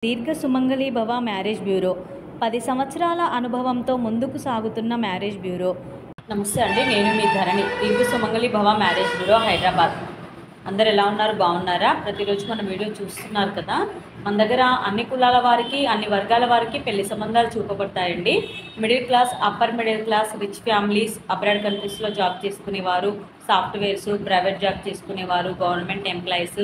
దీర్ఘ సుమంగళి భవ marriage bureau 10 సంవత్సరాల అనుభవంతో ముందుకు సాగుతున్న మ్యారేజ్ బ్యూరో. నమస్తే అండి, నేను మీ ధరణి. దీర్ఘ సుమంగళి భవ మ్యారేజ్ బ్యూరో, హైదరాబాద్. అందరు ఎలా ఉన్నారు? బాగున్నారా? ప్రతిరోజు మన వీడియో చూస్తున్నారు కదా. మన దగ్గర అన్ని కులాల వారికి, అన్ని వర్గాల వారికి పెళ్లి సంబంధాలు చూపబడతాయండి. Middle class, upper middle class, rich families, abroad కంట్రీస్లో జాబ్ చేసుకునేవారు, సాఫ్ట్వేర్స్, ప్రైవేట్ జాబ్ చేసుకునేవారు, గవర్నమెంట్ ఎంప్లాయీస్,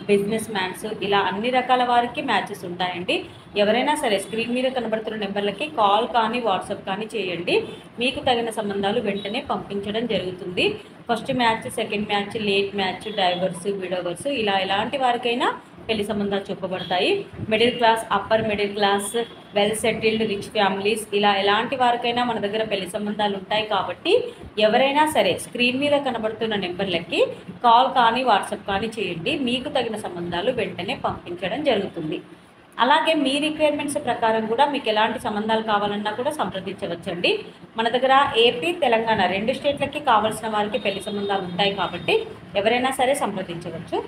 బిజినెస్ మ్యాన్స్, ఇలా అన్ని రకాల వారికి మ్యాచెస్ ఉంటాయండి. ఎవరైనా సరే స్క్రీన్ మీద కనబడుతున్న నెంబర్లకి కాల్ కానీ వాట్సాప్ కానీ చేయండి. మీకు తగిన సంబంధాలు వెంటనే పంపించడం జరుగుతుంది. First match, second match, late match, divorce, widowers, ఇలా ఎలాంటి వారికైనా పెళ్లి సంబంధాలు చూపబడతాయి. Middle class, upper middle class, well settled, rich families, ఇలా ఎలాంటి వారికైనా మన దగ్గర పెళ్లి సంబంధాలు ఉంటాయి. కాబట్టి ఎవరైనా సరే స్క్రీన్ మీద కనబడుతున్న నెంబర్లకి కాల్ కానీ వాట్సాప్ కానీ చేయండి. మీకు తగిన సంబంధాలు వెంటనే పంపించడం జరుగుతుంది. అలాగే మీ రిక్వైర్మెంట్స్ ప్రకారం కూడా మీకు ఎలాంటి సంబంధాలు కావాలన్నా కూడా సంప్రదించవచ్చండి. మన దగ్గర ఏపీ, తెలంగాణ 2 స్టేట్లకి కావాల్సిన వారికి పెళ్లి సంబంధాలు ఉంటాయి. కాబట్టి ఎవరైనా సరే సంప్రదించవచ్చు.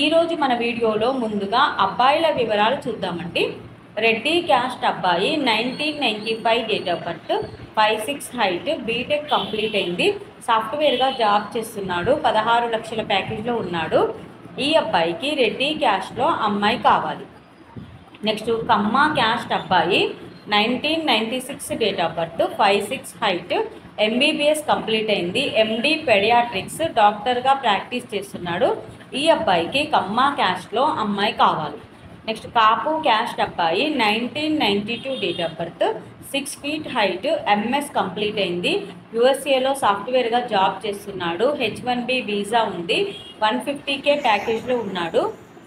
ఈరోజు మన వీడియోలో ముందుగా అబ్బాయిల వివరాలు చూద్దామండి. రెడ్డి క్యాస్ట్ అబ్బాయి, 1995 date of birth, 5'6" height, B Tech complete అయింది, సాఫ్ట్వేర్గా జాబ్ చేస్తున్నాడు, 16 లక్షల ప్యాకేజ్లో ఉన్నాడు. ఈ అబ్బాయికి రెడ్డి క్యాస్ట్లో అమ్మాయి కావాలి. నెక్స్ట్ కమ్మ క్యాస్ట్ అబ్బాయి, 1996 date of birth, 5'6" height, MBBS complete అయింది, ఎండి పెడియాట్రిక్స్, డాక్టర్గా ప్రాక్టీస్ చేస్తున్నాడు. ఈ అబ్బాయికి కమ్మ క్యాస్ట్లో అమ్మాయి కావాలి. నెక్స్ట్ కాపు క్యాస్ట్ అబ్బాయి, 1992 date of birth, 6 feet height, MS complete అయింది, యూఎస్ఏలో సాఫ్ట్వేర్గా జాబ్ చేస్తున్నాడు, H1B వీసా ఉంది, 150K ప్యాకేజ్లో ఉన్నాడు.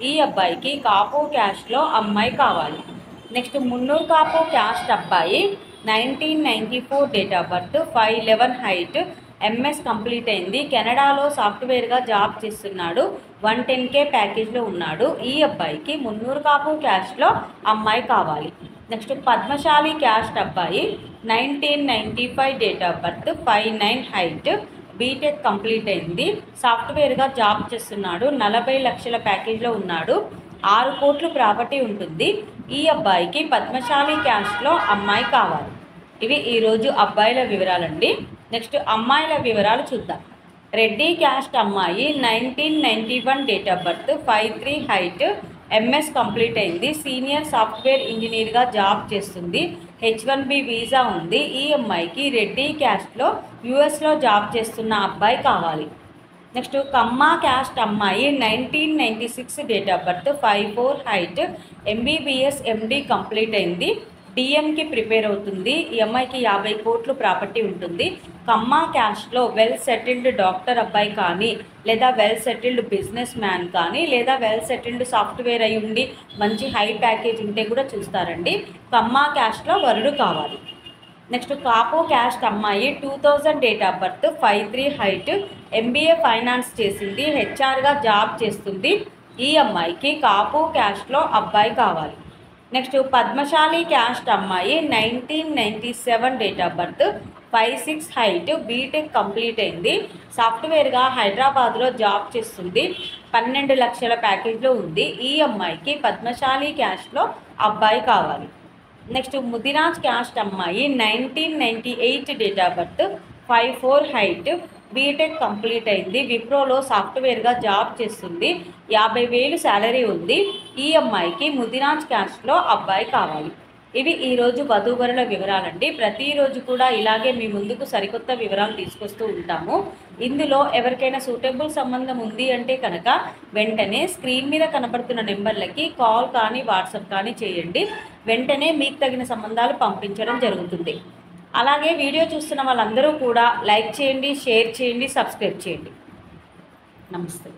ఈ అబ్బాయికి కాపు క్యాస్ట్లో అమ్మాయి కావాలి. నెక్స్ట్ మున్నూరు కాపు క్యాస్ట్ అబ్బాయి, 1994 date of birth, 5'11" height, MS complete అయింది, కెనడాలో సాఫ్ట్వేర్గా జాబ్ చేస్తున్నాడు, 110K ప్యాకేజ్లో ఉన్నాడు. ఈ అబ్బాయికి మున్నూరు కాపు క్యాస్ట్లో అమ్మాయి కావాలి. నెక్స్ట్ పద్మశాలి క్యాస్ట్ అబ్బాయి, 1995 date of birth, 5'9" height, B Tech complete అయింది, సాఫ్ట్వేర్గా జాబ్ చేస్తున్నాడు, 40 లక్షల ప్యాకేజ్లో ఉన్నాడు, 6 కోట్లు ప్రాపర్టీ ఉంటుంది. ఈ అబ్బాయికి పద్మశాలి క్యాస్ట్లో అమ్మాయి కావాలి. ఇవి ఈరోజు అబ్బాయిల వివరాలండి. నెక్స్ట్ అమ్మాయిల వివరాలు చూద్దాం. రెడ్డి క్యాస్ట్ అమ్మాయి, 1991 date of birth, 5'3" height, MS complete అయింది, సీనియర్ సాఫ్ట్వేర్ ఇంజనీర్గా జాబ్ చేస్తుంది, H1B వీసా ఉంది. ఈ అమ్మాయికి రెడ్డి క్యాస్ట్లో యూఎస్లో జాబ్ చేస్తున్న అబ్బాయి కావాలి. నెక్స్ట్ కమ్మ క్యాస్ట్ అమ్మాయి, 1996 date of birth, 5'4" height, MBBS MD complete అయింది, డిఎంకి ప్రిపేర్ అవుతుంది. ఈ అమ్మాయికి 50 కోట్లు ప్రాపర్టీ ఉంటుంది. కమ్మ క్యాస్ట్లో వెల్ సెటిల్డ్ డాక్టర్ అబ్బాయి కానీ, లేదా వెల్ సెటిల్డ్ బిజినెస్ మ్యాన్ కానీ, లేదా వెల్ సెటిల్డ్ సాఫ్ట్వేర్ అయి ఉండి మంచి హై ప్యాకేజ్ ఉంటే కూడా చూస్తారండి. కమ్మ క్యాస్ట్లో వరుడు కావాలి. నెక్స్ట్ కాపు క్యాస్ట్ అమ్మాయి, 2000 date of birth, 5'3" height, MBA finance చేసింది, హెచ్ఆర్గా జాబ్ చేస్తుంది. ఈ అమ్మాయికి కాపు క్యాస్ట్లో అబ్బాయి కావాలి. నెక్స్ట్ పద్మశాలి క్యాస్ట్ అమ్మాయి, 1997 date of birth, 5'6" height, B Tech complete అయింది, సాఫ్ట్వేర్గా హైదరాబాద్లో జాబ్ చేస్తుంది, 12 లక్షల ప్యాకేజ్లో ఉంది. ఈ అమ్మాయికి పద్మశాలి క్యాస్ట్లో అబ్బాయి కావాలి. నెక్స్ట్ ముదిరాజ్ క్యాస్ట్ అమ్మాయి, 1998 date of birth, 5'4" height, B Tech complete అయింది, విప్రోలో సాఫ్ట్వేర్గా జాబ్ చేస్తుంది, 50,000 శాలరీ ఉంది. ఈ అమ్మాయికి ముదిరాజ్ క్యాస్ట్లో అబ్బాయి కావాలి. ఇవి ఈరోజు వధూవరుల వివరాలండి. ప్రతిరోజు కూడా ఇలాగే మీ ముందుకు సరికొత్త వివరాలు తీసుకొస్తూ ఉంటాము. ఇందులో ఎవరికైనా సూటబుల్ సంబంధం ఉంది అంటే కనుక వెంటనే స్క్రీన్ మీద కనబడుతున్న నెంబర్లకి కాల్ కానీ వాట్సాప్ కానీ చేయండి. వెంటనే మీకు తగిన సంబంధాలు పంపించడం జరుగుతుంది. అలాగే వీడియో చూస్తున్న వాళ్ళందరూ కూడా లైక్ చేయండి, షేర్ చేయండి, సబ్స్క్రైబ్ చేయండి. నమస్తే.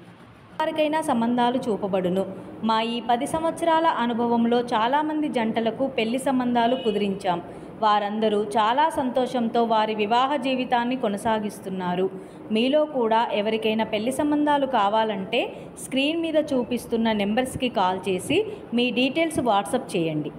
వారికైనా సంబంధాలు చూపబడును. మా ఈ 10 సంవత్సరాల అనుభవంలో చాలామంది జంటలకు పెళ్లి సంబంధాలు కుదిరించాం. వారందరూ చాలా సంతోషంతో వారి వివాహ జీవితాన్ని కొనసాగిస్తున్నారు. మీలో కూడా ఎవరికైనా పెళ్లి సంబంధాలు కావాలంటే స్క్రీన్ మీద చూపిస్తున్న నెంబర్స్కి కాల్ చేసి మీ డీటెయిల్స్ వాట్సాప్ చేయండి.